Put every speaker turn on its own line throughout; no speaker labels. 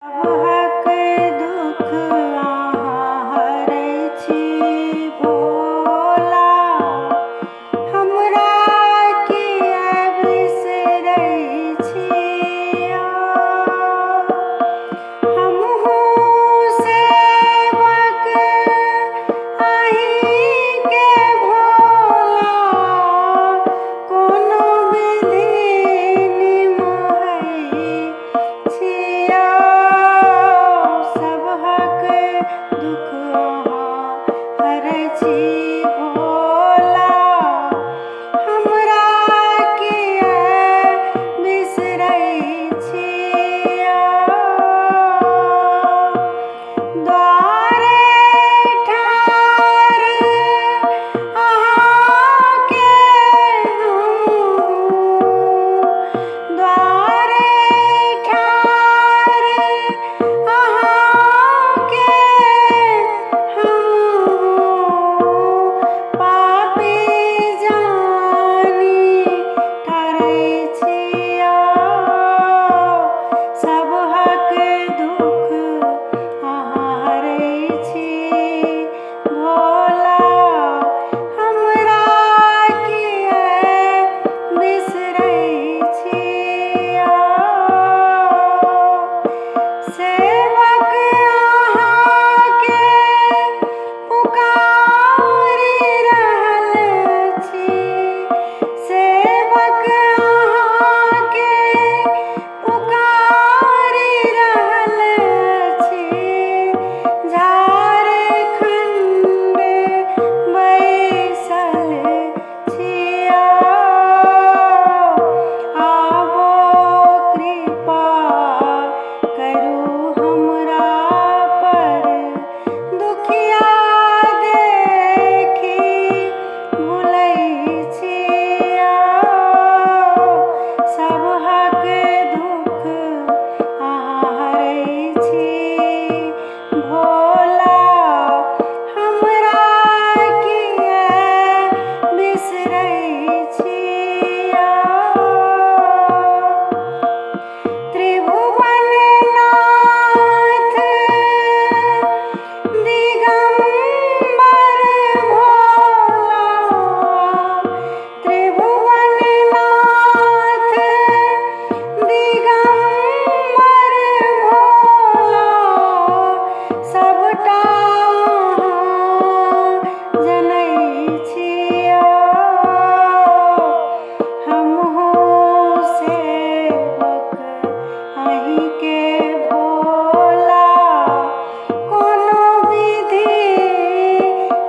हक दुख अहाँ हरै छी भोला, हमरा किया बिसरै छियै। हमहूँ सेवक अहींके भोला, कोनो विधि निमहै छियै। सब हक दुख अहाँ हरै छी भोला, हमरा किया बिसरै छियै। द्वारे ठाढ़ अहाँके हम, द्वारे ठाढ़ अहाँके हम, पापी जानी ठहरै छियै। सब हक दुख अहाँ हरै छी भोला, हमरा किया बिसरै छियै। सेवक अहाँके पुकारी रहल छी, सेवक अहाँके पुकारी रहल छी। झारखंड बैसल छियै, आबो कृपा करू हमरा पर। दुखिया देखी भुलै छियै, सब हक दुख अहाँ हरै छी भोला, हमरा किया बिसरै छियै। त्रिभुवननाथ दिगंबर भोला, त्रिभुवननाथ दिगंबर भोला, सबटा अहाँ जनै छियै। हमहूँ सेवक अहींके भोला, कोनो विधि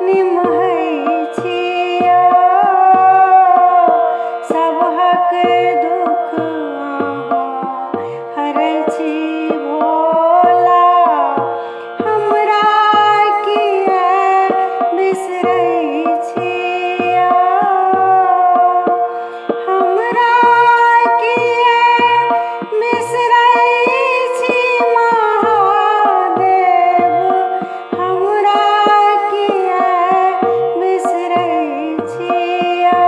निमहै छियै। सब हक दुख अहाँ हरै छी भोला, हमरा किया बिसरै छियै। हमरा किया बिसरै छी महादेव, हमरा किया बिसरै छियै।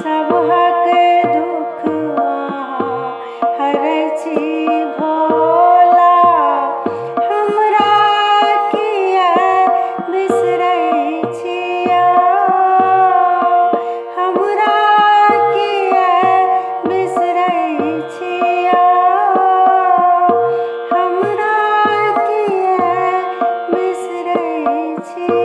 सब हक दुख अहाँ हरै छी भोला, हमरा किया बिसरै छियै। हमरा किया बिसरै छियै। हमरा किया बिसरै छियै।